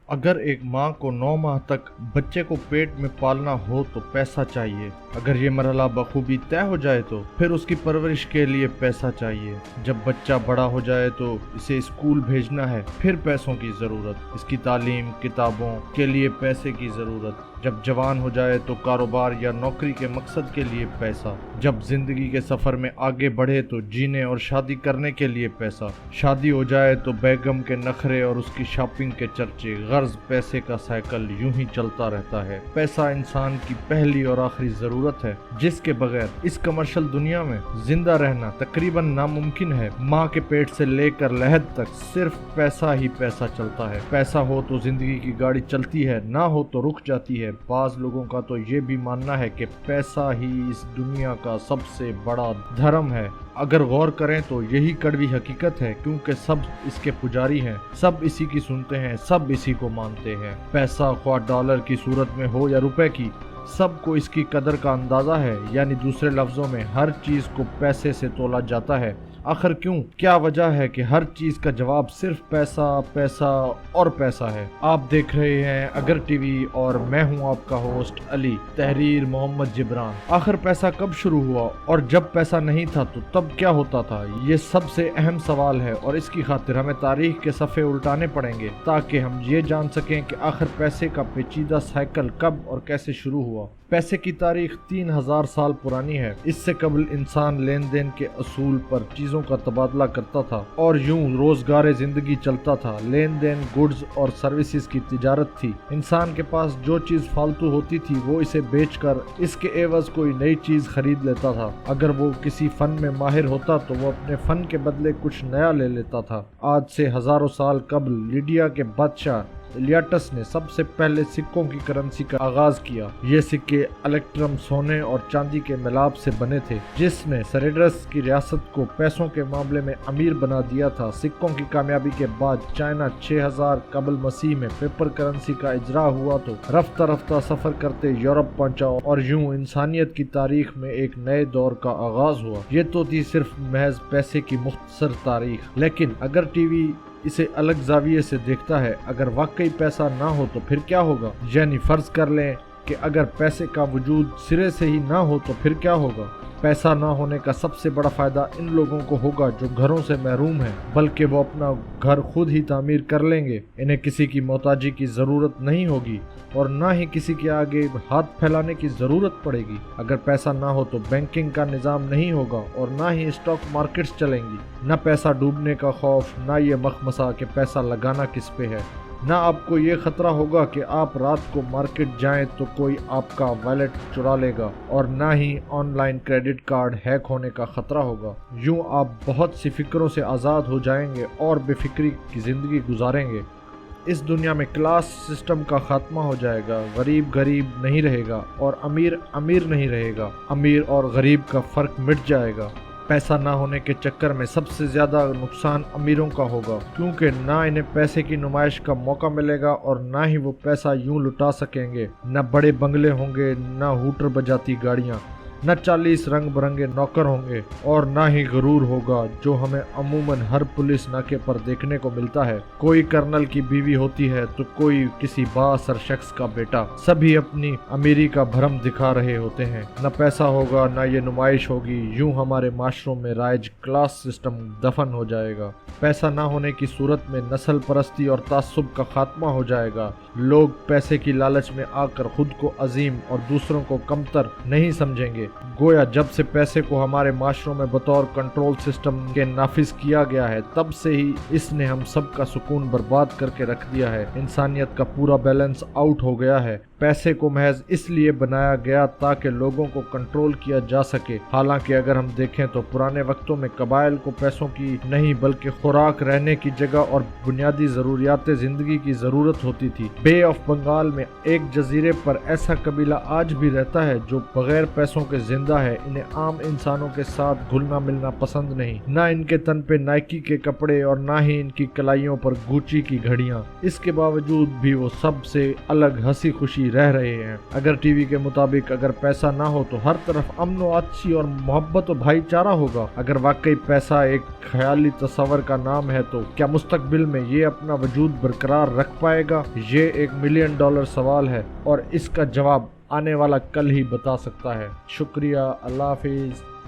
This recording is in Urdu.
اگر ایک ماں کو 9 ماہ تک بچے کو پیٹ میں پالنا ہو تو پیسہ چاہیے۔ اگر یہ مرحلہ بخوبی طے ہو جائے تو پھر اس کی پرورش کے لیے پیسہ چاہیے۔ جب بچہ بڑا ہو جائے تو اسے اسکول بھیجنا ہے، پھر پیسوں کی ضرورت، اس کی تعلیم، کتابوں کے لیے پیسے کی ضرورت۔ جب جوان ہو جائے تو کاروبار یا نوکری کے مقصد کے لیے پیسہ۔ جب زندگی کے سفر میں آگے بڑھے تو جینے اور شادی کرنے کے لیے پیسہ۔ شادی ہو جائے تو بیگم کے نخرے اور اس کی شاپنگ کے چرچے۔ غرض پیسے کا سائیکل یوں ہی چلتا رہتا ہے۔ پیسہ انسان کی پہلی اور آخری ضرورت ہے، جس کے بغیر اس کمرشل دنیا میں زندہ رہنا تقریباً ناممکن ہے۔ ماں کے پیٹ سے لے کر لحد تک صرف پیسہ ہی پیسہ چلتا ہے۔ پیسہ ہو تو زندگی کی گاڑی چلتی ہے، نہ ہو تو رک جاتی ہے۔ بعض لوگوں کا تو یہ بھی ماننا ہے کہ پیسہ ہی اس دنیا کا سب سے بڑا دھرم ہے۔ اگر غور کریں تو یہی کڑوی حقیقت ہے، کیونکہ سب اس کے پجاری ہیں، سب اسی کی سنتے ہیں، سب اسی کو مانتے ہیں۔ پیسہ خواہ ڈالر کی صورت میں ہو یا روپے کی، سب کو اس کی قدر کا اندازہ ہے، یعنی دوسرے لفظوں میں ہر چیز کو پیسے سے تولا جاتا ہے۔ آخر کیوں؟ کیا وجہ ہے کہ ہر چیز کا جواب صرف پیسہ، پیسہ اور پیسہ ہے؟ آپ دیکھ رہے ہیں اگر ٹی وی اور میں ہوں آپ کا ہوسٹ علی۔ تحریر محمد جبران۔ آخر پیسہ کب شروع ہوا اور جب پیسہ نہیں تھا تو تب کیا ہوتا تھا؟ یہ سب سے اہم سوال ہے، اور اس کی خاطر ہمیں تاریخ کے صفحے الٹانے پڑیں گے تاکہ ہم یہ جان سکیں کہ آخر پیسے کا پیچیدہ سائیکل کب اور کیسے شروع ہوا۔ پیسے کی تاریخ 3000 سال پرانی ہے۔ اس سے قبل انسان لین دین کے اصول پر چیزوں کا تبادلہ کرتا تھا اور یوں روزگار زندگی چلتا تھا۔ لین دین گڈز اور سروسز کی تجارت تھی۔ انسان کے پاس جو چیز فالتو ہوتی تھی وہ اسے بیچ کر اس کے عوض کوئی نئی چیز خرید لیتا تھا۔ اگر وہ کسی فن میں ماہر ہوتا تو وہ اپنے فن کے بدلے کچھ نیا لے لیتا تھا۔ آج سے ہزاروں سال قبل لیڈیا کے بادشاہ ایلیاٹس نے سب سے پہلے سکوں کی کرنسی کا آغاز کیا۔ یہ سکے الیکٹرم سونے اور چاندی کے ملاپ سے بنے تھے، جس نے سریڈس کی ریاست کو پیسوں کے معاملے میں امیر بنا دیا تھا۔ سکوں کی کامیابی کے بعد چائنا 6000 قبل مسیح میں پیپر کرنسی کا اجرا ہوا تو رفتہ رفتہ سفر کرتے یورپ پہنچا، اور یوں انسانیت کی تاریخ میں ایک نئے دور کا آغاز ہوا۔ یہ تو تھی صرف محض پیسے کی مختصر تاریخ، لیکن اگر ٹی وی اسے الگ زاویے سے دیکھتا ہے، اگر واقعی پیسہ نہ ہو تو پھر کیا ہوگا؟ یعنی فرض کر لیں کہ اگر پیسے کا وجود سرے سے ہی نہ ہو تو پھر کیا ہوگا؟ پیسہ نہ ہونے کا سب سے بڑا فائدہ ان لوگوں کو ہوگا جو گھروں سے محروم ہیں، بلکہ وہ اپنا گھر خود ہی تعمیر کر لیں گے۔ انہیں کسی کی محتاجی کی ضرورت نہیں ہوگی اور نہ ہی کسی کے آگے ہاتھ پھیلانے کی ضرورت پڑے گی۔ اگر پیسہ نہ ہو تو بینکنگ کا نظام نہیں ہوگا اور نہ ہی اسٹاک مارکیٹس چلیں گی۔ نہ پیسہ ڈوبنے کا خوف، نہ یہ مخمسہ کہ پیسہ لگانا کس پہ ہے۔ نہ آپ کو یہ خطرہ ہوگا کہ آپ رات کو مارکیٹ جائیں تو کوئی آپ کا والیٹ چرا لے گا، اور نہ ہی online credit card hack ہونے کا خطرہ ہوگا۔ یوں آپ بہت سی فکروں سے آزاد ہو جائیں گے اور بے فکری کی زندگی گزاریں گے۔ اس دنیا میں کلاس سسٹم کا خاتمہ ہو جائے گا۔ غریب غریب نہیں رہے گا اور امیر امیر نہیں رہے گا۔ امیر اور غریب کا فرق مٹ جائے گا۔ پیسہ نہ ہونے کے چکر میں سب سے زیادہ نقصان امیروں کا ہوگا، کیونکہ نہ انہیں پیسے کی نمائش کا موقع ملے گا اور نہ ہی وہ پیسہ یوں لٹا سکیں گے۔ نہ بڑے بنگلے ہوں گے، نہ ہوٹر بجاتی گاڑیاں، نہ 40 رنگ برنگے نوکر ہوں گے، اور نہ ہی غرور ہوگا جو ہمیں عموماً ہر پولیس ناکے پر دیکھنے کو ملتا ہے۔ کوئی کرنل کی بیوی ہوتی ہے تو کوئی کسی بااثر شخص کا بیٹا۔ سبھی اپنی امیری کا بھرم دکھا رہے ہوتے ہیں۔ نہ پیسہ ہوگا، نہ یہ نمائش ہوگی۔ یوں ہمارے معاشروں میں رائج کلاس سسٹم دفن ہو جائے گا۔ پیسہ نہ ہونے کی صورت میں نسل پرستی اور تعصب کا خاتمہ ہو جائے گا۔ لوگ پیسے کی لالچ میں آ کر خود کو عظیم اور دوسروں کو کمتر نہیں سمجھیں گے۔ گویا جب سے پیسے کو ہمارے معاشروں میں بطور کنٹرول سسٹم کے نافذ کیا گیا ہے، تب سے ہی اس نے ہم سب کا سکون برباد کر کے رکھ دیا ہے۔ انسانیت کا پورا بیلنس آؤٹ ہو گیا ہے۔ پیسے کو محض اس لیے بنایا گیا تاکہ لوگوں کو کنٹرول کیا جا سکے۔ حالانکہ اگر ہم دیکھیں تو پرانے وقتوں میں قبائل کو پیسوں کی نہیں بلکہ خوراک، رہنے کی جگہ اور بنیادی ضروریات زندگی کی ضرورت ہوتی تھی۔ بے آف بنگال میں ایک جزیرے پر ایسا قبیلہ آج بھی رہتا ہے جو بغیر پیسوں کے زندہ ہے، انہیں عام انسانوں کے ساتھ گھلنا ملنا پسند نہیں، نہ ان کے تن پہ نائکی کے کپڑے اور نہ ہی ان کی کلائیوں پر گوچی کی گھڑیاں۔ اس کے باوجود بھی وہ سب سے الگ ہنسی خوشی رہ رہے ہیں۔ اگر ٹی وی کے مطابق اگر پیسہ نہ ہو تو ہر طرف امن و اچھی اور محبت و بھائی چارہ ہوگا۔ اگر واقعی پیسہ ایک خیالی تصور کا نام ہے تو کیا مستقبل میں یہ اپنا وجود برقرار رکھ پائے گا؟ یہ ایک $1 ملین سوال ہے اور اس کا جواب آنے والا کل ہی بتا سکتا ہے۔ شکریہ، اللہ حافظ۔